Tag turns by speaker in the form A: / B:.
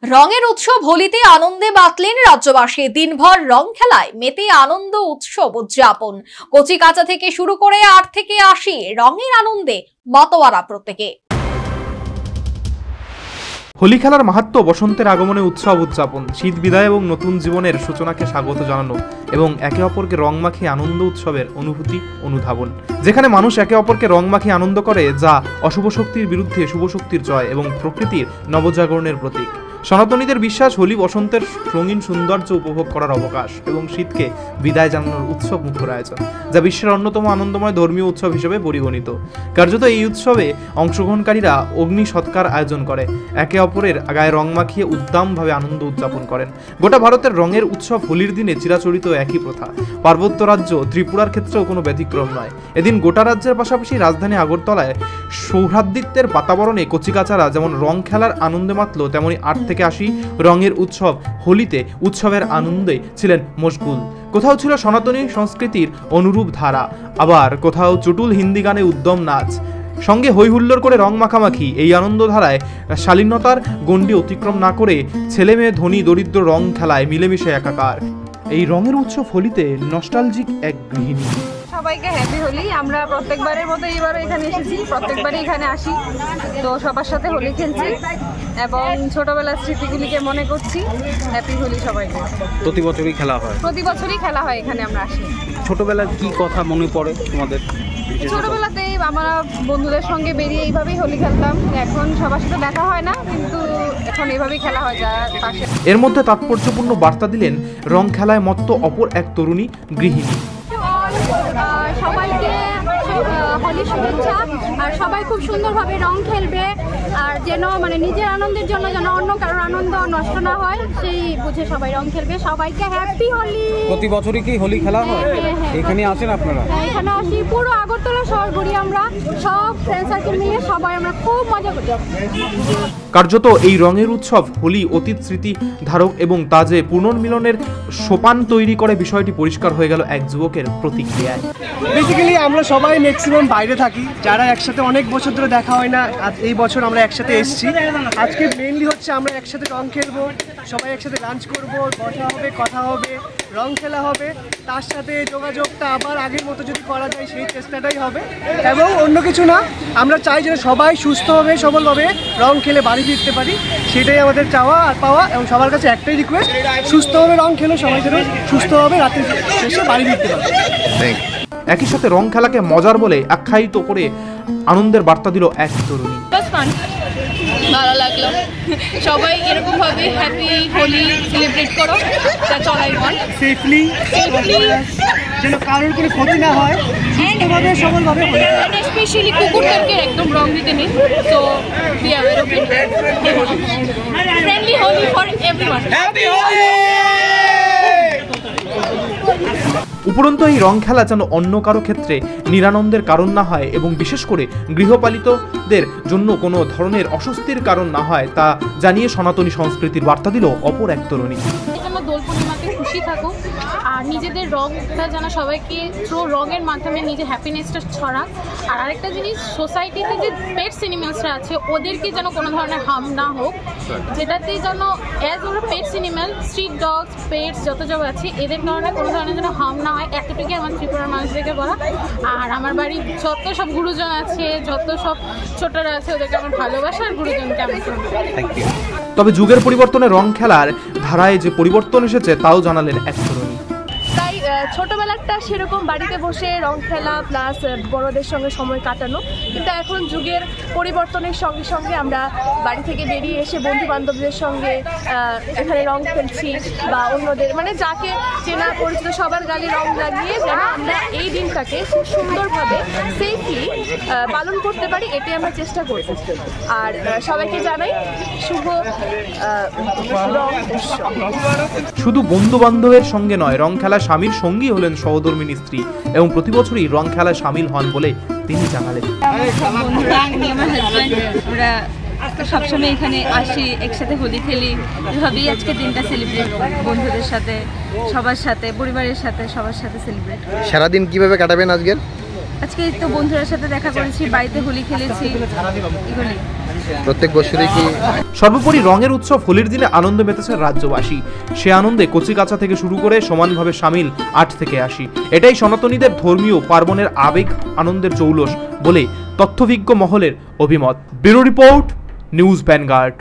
A: রঙের উৎসব হোলিতে আনন্দে মাতলেন রাজ্যবাসী। দিনভর রং খেলায় মেতে আনন্দ উৎসব উদযাপন। কচি কাঁচা থেকে শুরু করে 8 থেকে 80 রঙের আনন্দে মাতোয়ারা প্রত্যেকে।
B: হোলি খেলার মাহাত্ম্য বসন্তের আগমনে উৎসব উদযাপন, শীত বিদায় এবং নতুন জীবনের সূচনাকে স্বাগত জানানো এবং একে অপরকে রং মাখিয়ে আনন্দ উৎসবের অনুভূতি অনুধাবন। যেখানে মানুষ একে অপরকে রং মাখিয়ে আনন্দ করে, যা অশুভ শক্তির বিরুদ্ধে শুভ শক্তির জয় এবং প্রকৃতির নবজাগরণের প্রতীক। সনাতনীদের বিশ্বাস, হোলি বসন্তের রঙিন সৌন্দর্য উপভোগ করার অবকাশ এবং শীতকে বিদায় জানানোর উৎসব মুখর আয়োজন, যা বিশ্বের অন্যতম আনন্দময় ধর্মীয় উৎসব হিসেবে পরিগণিত। কার্যত এই উৎসবে অংশগ্রহণকারীরা অগ্নি সৎকার আয়োজন করে, একে অপরের গায়ে রং মাখিয়ে উদ্দামভাবে আনন্দ উদযাপন করেন। গোটা ভারতের রঙের উৎসব হোলির দিনে চিরাচরিত একই প্রথা। পার্বত্য রাজ্য ত্রিপুরার ক্ষেত্রেও কোনো ব্যতিক্রম নয়। এদিন গোটা রাজ্যের পাশাপাশি রাজধানী আগরতলায় সৌহার্দ্যের বাতাবরণে কচিকাচারা যেমন রং খেলার আনন্দে মাতল, তেমনি 8 থেকে 80 রঙের উৎসব হোলিতে উৎসবের আনন্দে ছিলেন মশগুল। কোথাও ছিল সনাতনী সংস্কৃতির অনুরূপ ধারা, আবার কোথাও চটুল হিন্দি গানে উদ্যম নাচ, সঙ্গে হৈ হুল্লোড় করে রং মাখামাখি। এই আনন্দধারায় শালীনতার গণ্ডি অতিক্রম না করে ছেলে মেয়ে ধনী দরিদ্র রং খেলায় মিলেমিশে একাকার। এই রঙের উৎসব হোলিতে নস্টালজিক এক গৃহিণী।
C: সবাইকে হ্যাপি হোলি। আমরা প্রত্যেকবারের মতো এবারও এখানে এসেছি, প্রত্যেকবারই এখানে আসি, তো সবার সাথে হোলি খেলছি এবং ছোটবেলার স্মৃতিগুলিকে মনে করছি। হ্যাপি হোলি সবাইকে।
D: প্রতি বছরই খেলা হয়?
C: প্রতি বছরই খেলা হয় এখানে, আমরা আসি।
D: ছোটবেলার কি কথা মনে পড়ে তোমাদের?
C: ছোটবেলাতেই আমরা বন্ধুদের সঙ্গে বেরিয়ে এইভাবেই হোলি খেলতাম। এখন সবার সাথে দেখা হয় না, কিন্তু এখন এইভাবেই খেলা হয় যারা পাশে।
B: এর মধ্যে তাৎপর্যপূর্ণ বার্তা দিলেন রং খেলায় মত্ত অপর এক তরুণী গৃহিণী।
E: সবাইকে হোলি শুভেচ্ছা। আর সবাই খুব সুন্দরভাবে রং খেলবে, আর যেন নিজের আনন্দের জন্য যেন অন্য কারোর আনন্দ নষ্ট না হয়, সেই বুঝে সবাই রং খেলবে। সবাইকে হ্যাপি হোলি।
D: প্রতি বছরই কি হোলি খেলা হয়? এখানে আসেন আপনারা?
E: এখানে আসি, পুরো আগরতলা শহর ঘুরি আমরা, সব ফ্রেন্ড সার্কেল মিলে সবাই আমরা খুব মজা করি।
B: কার্যত এই রঙের উৎসব হোলি অতীত স্মৃতি ধারক এবং তা যে পুনর্মিলনের সোপান তৈরি করে, বিষয়টি পরিষ্কার হয়ে গেল এক যুবকের প্রতিক্রিয়ায়।
F: বেসিক্যালি আমরা সবাই ম্যাক্সিমাম বাইরে থাকি, যারা একসাথে অনেক বছর ধরে দেখা হয় না। এই বছর আমরা একসাথে এসেছি। আজকে মেইনলি হচ্ছে আমরা একসাথে রং খেলবো, সবাই একসাথে লাঞ্চ করবো, বসা হবে, কথা হবে, রং খেলা হবে। তার সাথে যোগাযোগটা আবার আগের মতো যদি করা যায় সেই চেষ্টাটাই হবে, এবং অন্য কিছু না। আমরা চাই যেন সবাই সুস্থভাবে সবলভাবে রং খেলে বাড়ি ফিরতে পারি, সেটাই আমাদের চাওয়া আর পাওয়া। এবং সবার কাছে একটাই রিকোয়েস্ট, সুস্থভাবে রং খেলে সবাই যেন সুস্থভাবে রাতে শেষে বাড়ি ফিরতে পারে।
B: একই সাথে রং খেলাকে মজার বলে আখ্যায়িত করে আনন্দের বার্তা দিল এক তরুণী।
G: ভালো লাগলো, সবাই এরকম ভাবে হ্যাপি হোলি সেলিব্রেট করো, that's all I want. Safely
F: যেন কারোর কোনো ক্ষতি না হয়, সুস্থভাবে সবলভাবে,
G: এন্ড স্পেশালি কুকুরদেরকে একদম রং দিতে নেই। So be aware of it. Friendly Holi for everyone. Happy Holi.
B: উপরন্তু এই রং খেলা যেন অন্য কারো ক্ষেত্রে নিরানন্দের কারণ না হয় এবং বিশেষ করে গৃহপালিতদের জন্য কোনো ধরনের অস্বস্তির কারণ না হয়, তা জানিয়ে সনাতনী সংস্কৃতির বার্তা দিল অপর এক তরুণী।
G: দোল পূর্ণিমাতে খুশি থাকো, আর নিজেদের রংটা যেন সবাইকে থ্রো রঙের মাধ্যমে নিজের হ্যাপিনেসটা ছড়াক। আর আরেকটা জিনিস, সোসাইটিতে যে পেটস অ্যানিমেলসরা আছে ওদেরকে যেন কোনো ধরনের হার্ম না হোক, যেটাতে যেন অ্যাজ ওরা pets animal, street dogs, pets যত সব আছে, এদের কারণে কোনো ধরনের যেন হার্ম না হয়, এতটুকুই আমার ত্রিপুরার মানুষদেরকে বলা। আর আমার বাড়ির যত সব গুরুজন আছে, যত সব ছোটরা আছে, ওদেরকে আমার ভালোবাসা, আর গুরুজনকে আমি।
B: তবে যুগের পরিবর্তনে রং খেলার ধারায় যে পরিবর্তন এসেছে তাও জানালেন এক তরুণী।
E: তাই ছোটবেলাটা সেরকম বাড়িতে বসে রং খেলা প্লাস বড়দের সঙ্গে সময় কাটানো, কিন্তু এখন যুগের পরিবর্তনের সঙ্গে সঙ্গে আমরা বাড়ি থেকে বেরিয়ে এসে বন্ধু বান্ধবদের সঙ্গে এখানে রং খেলছি, বা অন্যদের যাকে চেনা পরিচিত সবার গালে রং লাগিয়ে যেন আমরা এই দিনটাকে খুব সুন্দরভাবে সেফলি পালন করতে পারি, এটাই আমরা চেষ্টা করব। আর সবাইকে জানাই শুভ রং উৎসব।
B: শুধু বন্ধু বান্ধবের সঙ্গে নয়, রং খেলা স্বামীর সঙ্গী হলেন সহধর্মিণী স্ত্রী এবং প্রতি বছরই রং খেলায় সামিল হন বলে তিনি জানালেন।
H: আমরা সবসময় এখানে আসি, একসাথে হোলি খেলি, এভাবেই আজকে দিনটা সেলিব্রেট করি বন্ধুদের সাথে, সবার সাথে, পরিবারের সাথে, সবার সাথে সেলিব্রেট।
D: সারাদিন কিভাবে কাটাবেন আজকে?
H: আজকে তো বন্ধুদের সাথে দেখা করেছি, বাড়িতে হোলি খেলেছি, এগুলি।
I: প্রত্যেক বছরই কি
B: সর্বোপরি রঙের উৎসব হোলির দিনে আনন্দ মেতেছে রাজ্যবাসী। সে আনন্দে কচিকাঁচা থেকে শুরু করে সমানভাবে সামিল 8 থেকে 80। এটাই সনাতনীদের ধর্মীয় পার্বণের আবেগ আনন্দের জৌলস বলে তথ্যভিজ্ঞ মহলের অভিমত। Bureau report, news vanguard.